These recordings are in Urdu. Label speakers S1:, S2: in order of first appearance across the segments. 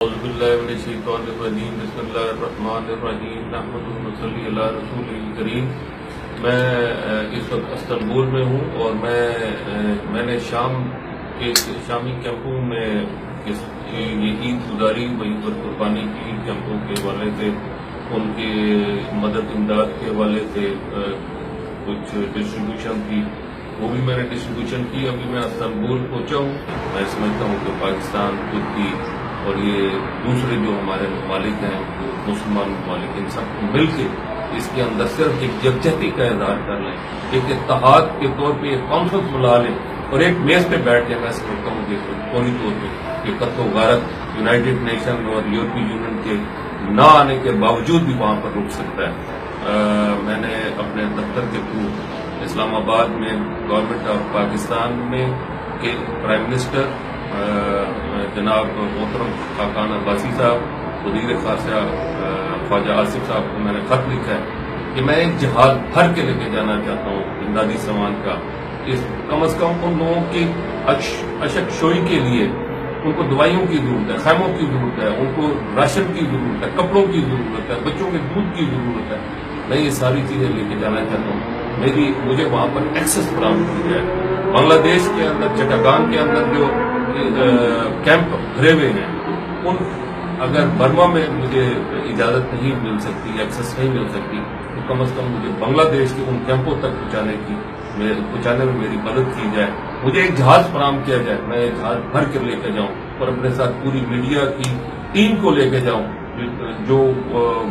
S1: اعوذ باللہ من الشیطان الرجیم بسم اللہ الرحمن الرحیم نحمدہ ونصلی علی رسولہ الکریم۔ میں اس وقت استنبول میں ہوں اور میں نے شامی کیمپوں میں یہ عید گزاری وہیں پر قربانی کی کیمپوں کے حوالے سے، ان کے مدد امداد کے حوالے سے کچھ ڈسٹریبیوشن تھی، وہ بھی میں نے ڈسٹریبیوشن کی۔ ابھی میں استنبول پہنچا ہوں۔ میں سمجھتا ہوں کہ پاکستان، ترکی اور یہ دوسرے جو ہمارے ممالک ہیں، مسلمان ممالک، ان سب کو مل کے اس کے اندر صرف ایک یکجہتی کا اظہار کر لیں، ایک اتحاد کے طور پہ ایک کانفرنس بلا لیں اور ایک میز پہ بیٹھ کے میں سمجھتا ہوں کہ فوری طور پہ یہ قتل و غارت یونائٹڈ نیشن اور یورپی یونین کے نہ آنے کے باوجود بھی وہاں پر رک سکتا ہے۔ میں نے اپنے دفتر کے تھرو اسلام آباد میں گورنمنٹ آف پاکستان میں کے پرائم منسٹر جناب محترم خاقان عباسی صاحب، وزیر خارجہ خواجہ آصف صاحب کو میں نے خط لکھا ہے کہ میں ایک جہاز بھر کے لے کے جانا چاہتا ہوں امدادی سامان کا، کم از کم ان لوگوں کی اشک شوئی کے لیے ان کو دوائیوں کی ضرورت ہے، خیموں کی ضرورت ہے، ان کو راشن کی ضرورت ہے، کپڑوں کی ضرورت ہے، بچوں کے دودھ کی ضرورت ہے۔ میں یہ ساری چیزیں لے کے جانا چاہتا ہوں، مجھے وہاں پر ایکسس فراہم کی جائے۔ بنگلہ دیش کے اندر چٹاگان کے اندر جو کیمپ بھرے ہوئے ہیں، اگر برما میں مجھے اجازت نہیں مل سکتی، ایکسس نہیں مل سکتی، تو کم از کم مجھے بنگلہ دیش کے ان کیمپوں تک پہنچانے میں میری مدد کی جائے۔ مجھے ایک جہاز فراہم کیا جائے، میں ایک جہاز بھر کر لے کے جاؤں اور اپنے ساتھ پوری میڈیا کی ٹیم کو لے کے جاؤں جو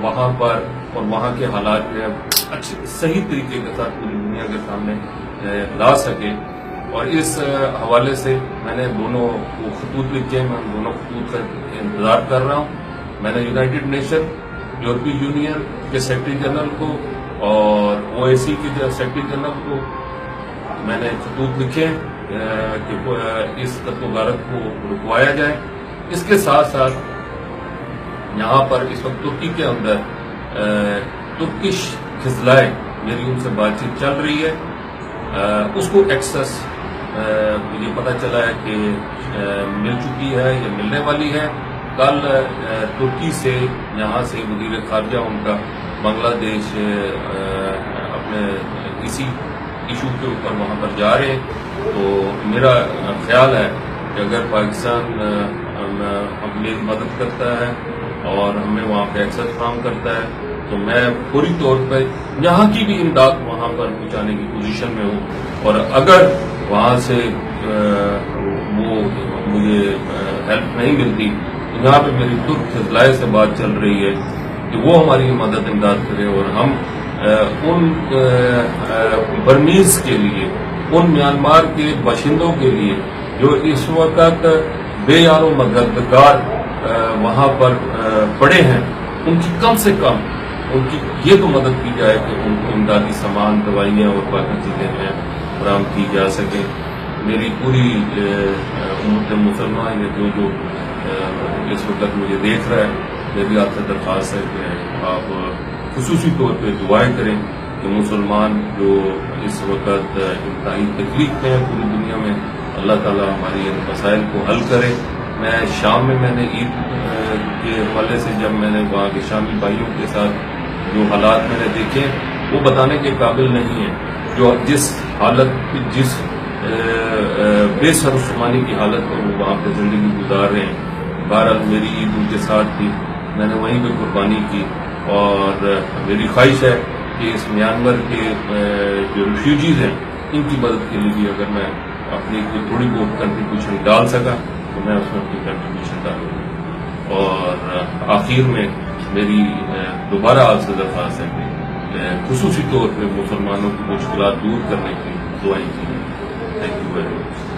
S1: وہاں پر اور وہاں کے حالات جو ہے صحیح طریقے کے ساتھ پوری دنیا کے سامنے لا سکے۔ اور اس حوالے سے میں نے دونوں خطوط لکھے، میں دونوں خطوط کا انتظار کر رہا ہوں۔ میں نے یونائٹڈ نیشن، یورپی یونین کے سیکرٹری جنرل کو اور OAC کے سیکرٹری جنرل کو میں نے خطوط لکھے کہ اس قتل و غارت کو رکوایا جائے۔ اس کے ساتھ ساتھ یہاں پر اس وقت ترکی کے اندر ترکش خزلائے، میری ان سے بات چیت چل رہی ہے، اس کو ایکسس مجھے پتہ چلا ہے کہ مل چکی ہے یا ملنے والی ہے۔ کل ترکی سے یہاں سے وزیر خارجہ ان کا بنگلہ دیش اپنے اسی ایشو کے اوپر وہاں پر جا رہے ہیں، تو میرا خیال ہے کہ اگر پاکستان میری مدد کرتا ہے اور ہمیں وہاں پہ ایکسس فراہم کرتا ہے تو میں پوری طور پہ یہاں کی بھی امداد وہاں پر پہنچانے کی پوزیشن میں ہوں، اور اگر وہاں سے وہ مجھے ہیلپ نہیں ملتی تو یہاں پہ میری ترک خزلائے سے بات چل رہی ہے کہ وہ ہماری مدد امداد کرے اور ہم ان برمیز کے لیے، ان میانمار کے باشندوں کے لیے جو اس وقت بے یار و مددگار وہاں پر پڑے ہیں، ان کی کم سے کم ان کی یہ تو مدد کی جائے کہ ان کو امدادی سامان، دوائیاں اور باقی چیزیں ہیں فراہم کی جا سکیں۔ میری پوری امت مسلمہ جو اس وقت مجھے دیکھ رہا ہے، میری آپ سے درخواست ہے کہ آپ خصوصی طور پہ دعائیں کریں کہ مسلمان جو اس وقت انتہائی تکلیف میں ہیں پوری دنیا میں، اللہ تعالیٰ ہماری ان مسائل کو حل کرے۔ شام میں نے عید کے حوالے سے جب میں نے وہاں کے شامی بھائیوں کے ساتھ جو حالات میں نے دیکھے وہ بتانے کے قابل نہیں ہیں، جو جس حالت، جس بے سر و سامانی کی حالت میں وہ وہاں پہ زندگی گزار رہے ہیں۔ بہرحال میری عید ان کے ساتھ تھی، میں نے وہیں پہ قربانی کی، اور میری خواہش ہے کہ اس میانمار کے جو ریفیوجیز ہیں ان کی مدد کے لیے بھی اگر میں اپنی کوئی تھوڑی بہت کنٹریبیوشن ڈال سکا تو میں اس میں اپنی کنٹریبیوشن ڈالوں۔ اور آخر میں میری دوبارہ آپ سے درخواست ہے کہ خصوصی طور پہ مسلمانوں کی مشکلات دور کرنے کی دعائیں کی۔ Thank you very much.